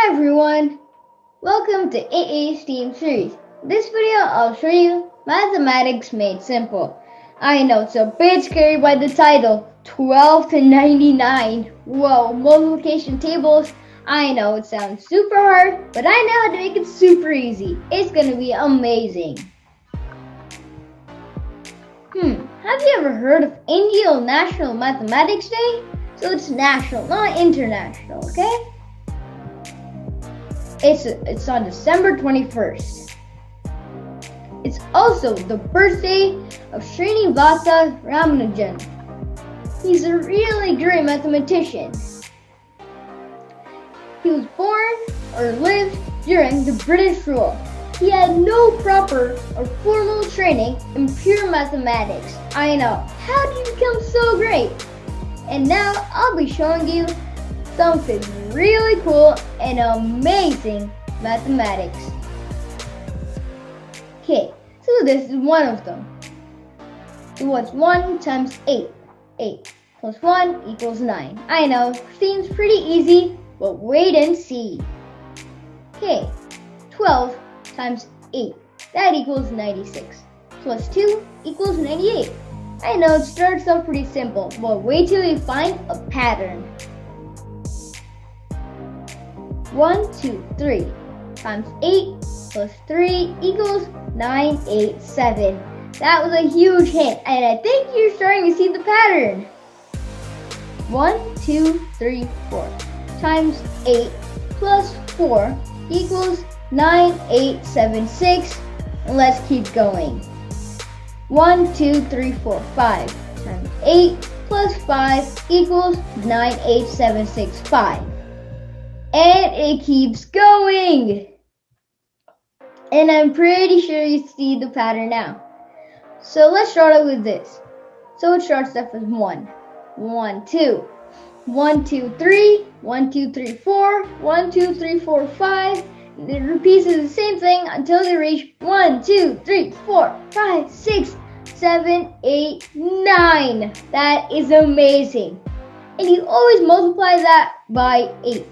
Hi everyone, welcome to AA STEAM series. In this video I'll show you Mathematics Made Simple. I know it's a bit scary by the title, 12 to 99. Whoa, multiplication tables. I know it sounds super hard, but I know how to make it super easy. It's gonna be amazing. Have you ever heard of Indian National Mathematics Day? So it's national, not international, okay? It's on December 21st. It's also the birthday of Srinivasa Ramanujan. He's a really great mathematician. He was born or lived during the British rule. He had no proper or formal training in pure mathematics. I know. How did he become so great? And now I'll be showing you something really cool and amazing mathematics. Okay, so this is one of them. So what's 1 times 8? 8 plus 1 equals 9. I know, seems pretty easy, but wait and see. Okay, 12 times 8, that equals 96. Plus 2 equals 98. I know it starts off pretty simple, but wait till you find a pattern. 1, 2, 3 times 8 plus 3 equals 987. That was a huge hint, and I think you're starting to see the pattern. 1, 2, 3, 4 times 8 plus 4 equals 9876. And let's keep going. 1, 2, 3, 4, 5 times 8 plus 5 equals 98765. And it keeps going. And I'm pretty sure you see the pattern now. So let's start out with this. So it starts off as 1, 1, 2, 1, 2, 3, 1, 2, 3, 4, 1, 2, 3, 4, 5. And it repeats the same thing until they reach 1, 2, 3, 4, 5, 6, 7, 8, 9. That is amazing. And you always multiply that by 8.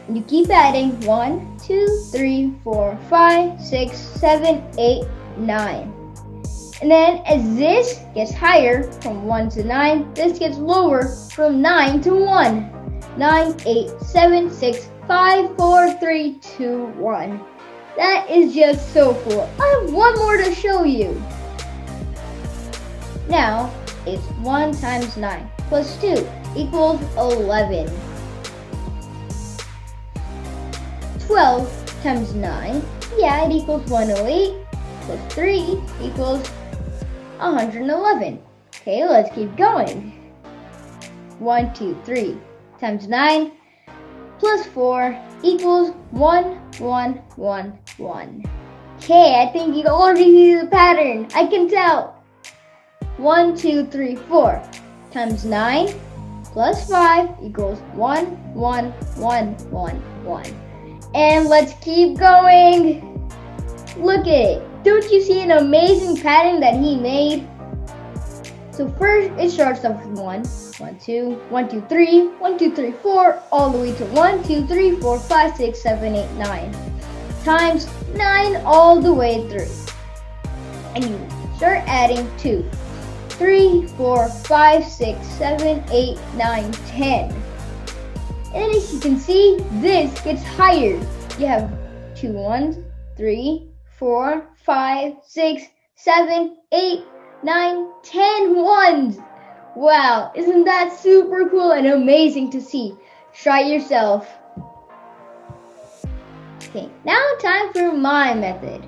And you keep adding 1, 2, 3, 4, 5, 6, 7, 8, 9. And then as this gets higher from 1 to 9, this gets lower from 9 to 1. 9, 8, 7, 6, 5, 4, 3, 2, 1. That is just so cool. I have one more to show you. Now it's 1 times 9 plus 2 equals 11. 12 times 9, yeah, it equals 108, plus 3 equals 111. Okay, let's keep going. 1, 2, 3 times 9 plus 4 equals 1, 1, 1, 1. Okay, I think you can already see the pattern. I can tell. 1, 2, 3, 4 times 9 plus 5 equals 1, 1, 1, 1, 1. And let's keep going. Look at it. Don't you see an amazing pattern that he made? So first it starts off with 1, 1, 2, 1, 2, 3, 1, 2, 3, 4, all the way to 1, 2, 3, 4, 5, 6, 7, 8, 9. Times 9 all the way through. And you start adding 2, 3, 4, 5, 6, 7, 8, 9, 10. And as you can see, this gets higher. You have 2 ones, 3, 4, 5, 6, 7, 8, 9, 10 ones. Wow, isn't that super cool and amazing to see? Try it yourself. Okay, now time for my method.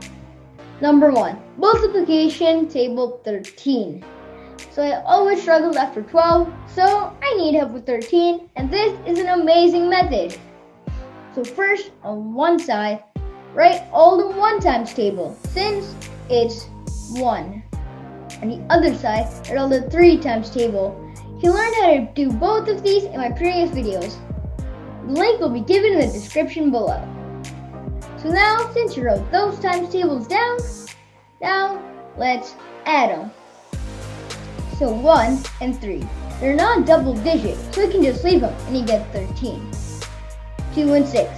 Number 1, multiplication table 13. So I always struggled after 12, so I need help with 13, and this is an amazing method. So first, on one side, write all the 1 times table, since it's 1. On the other side, write all the 3 times table. You can learn how to do both of these in my previous videos. The link will be given in the description below. So now, since you wrote those times tables down, now let's add them. So 1 and 3, they're not double digit, so you can just leave them and you get 13. 2 and 6.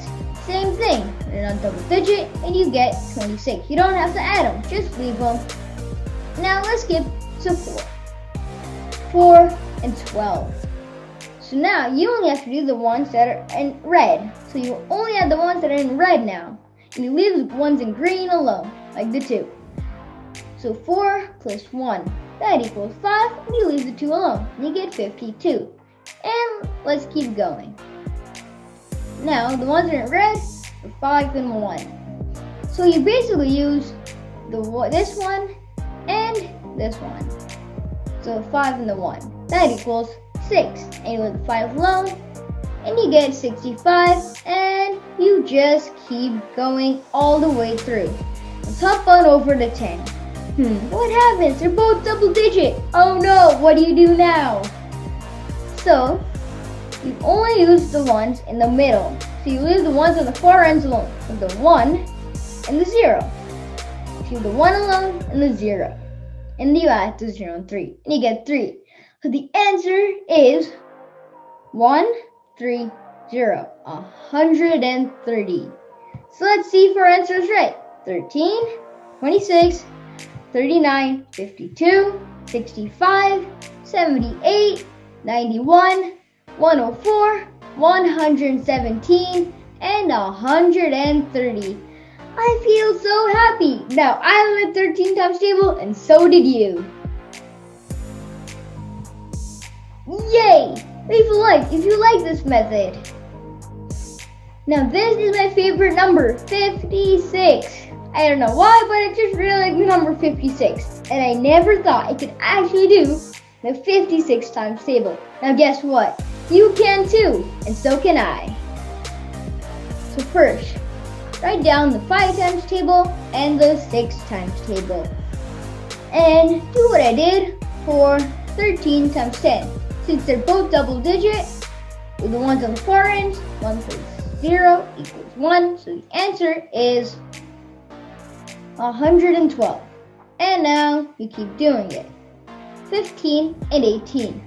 Same thing, they're not double digit, and you get 26. You don't have to add them, just leave them. Now let's skip to 4. 4 and 12. So now you only have to do the ones that are in red. So you only add the ones that are in red now. And you leave the ones in green alone, like the 2. So 4 plus 1, that equals 5, and you leave the 2 alone, and you get 52. And let's keep going. Now the ones that are in red are 5 and 1. So you basically use this one and this one. So 5 and the 1, that equals 6. And you leave the 5 alone, and you get 65, and you just keep going all the way through. Let's hop on over to 10. What happens? They're both double digit. Oh no, what do you do now? So, you only use the ones in the middle. So you leave the ones on the far ends alone, with the 1 and the 0. So you leave the 1 alone and the 0. And you add the 0 and 3, and you get 3. So the answer is 130, 130. So let's see if our answer is right. 13, 26, 39, 52, 65, 78, 91, 104, 117, and 130. I feel so happy. Now I learned 13 times table, and so did you. Yay! Leave a like if you like this method. Now this is my favorite number, 56. I don't know why, but I just really like the number 56. And I never thought I could actually do the 56 times table. Now guess what? You can too, and so can I. So first, write down the 5 times table and the 6 times table. And do what I did for 13 times 10. Since they're both double digit, with the ones on the far end, 1 plus 0 equals 1. So the answer is 112. And now you keep doing it. 15 and 18.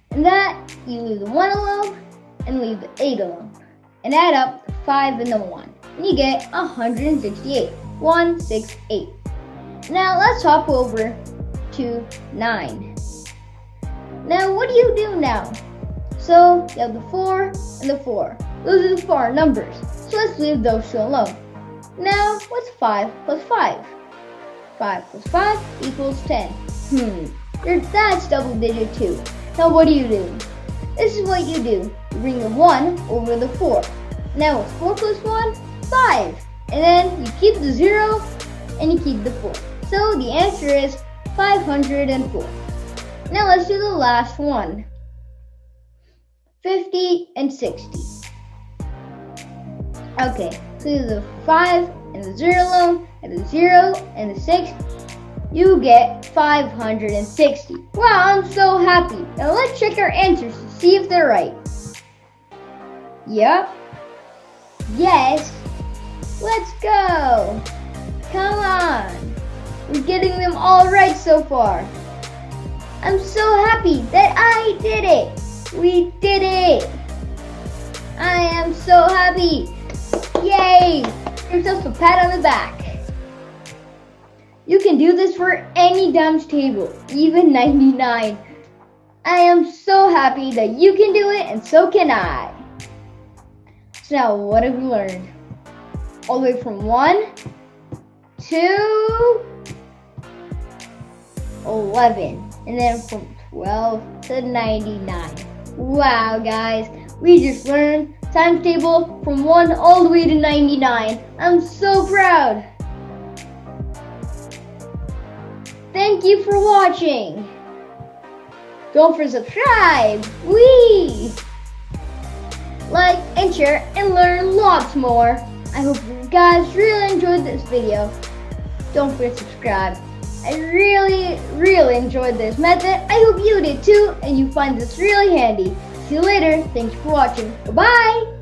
And that, you leave the 1 alone and leave the 8 alone. And add up the 5 and the 1. And you get 168. 168. Now let's hop over to 9. Now what do you do now? So you have the 4 and the 4. Those are the 4 numbers. So let's leave those 2 alone. Now what's 5 plus 5? 5 plus 5 equals 10. That's double digit too. Now what do? This is what you do. You bring the 1 over the 4. Now what's 4 plus 1? 5. And then you keep the 0 and you keep the 4. So the answer is 504. Now let's do the last one. 50 and 60. Okay, so the 5 and the 0 alone, and the 0 and the 6, you get 560. Wow, I'm so happy. Now let's check our answers to see if they're right. Yep. Yes. Let's go. Come on. We're getting them all right so far. I'm so happy that I did it. We did it. I am so happy. Yay. Give yourself a pat on the back. You can do this for any times table, even 99. I am so happy that you can do it, and so can I. So now, what have we learned? All the way from 1 to 11. And then from 12 to 99. Wow, guys. We just learned times table from 1 all the way to 99. I'm so proud. Thank you for watching. Don't forget to subscribe. Whee! Like and share and learn lots more. I hope you guys really enjoyed this video. Don't forget to subscribe. I really enjoyed this method. I hope you did too and you find this really handy. See you later. Thanks for watching. Bye-bye.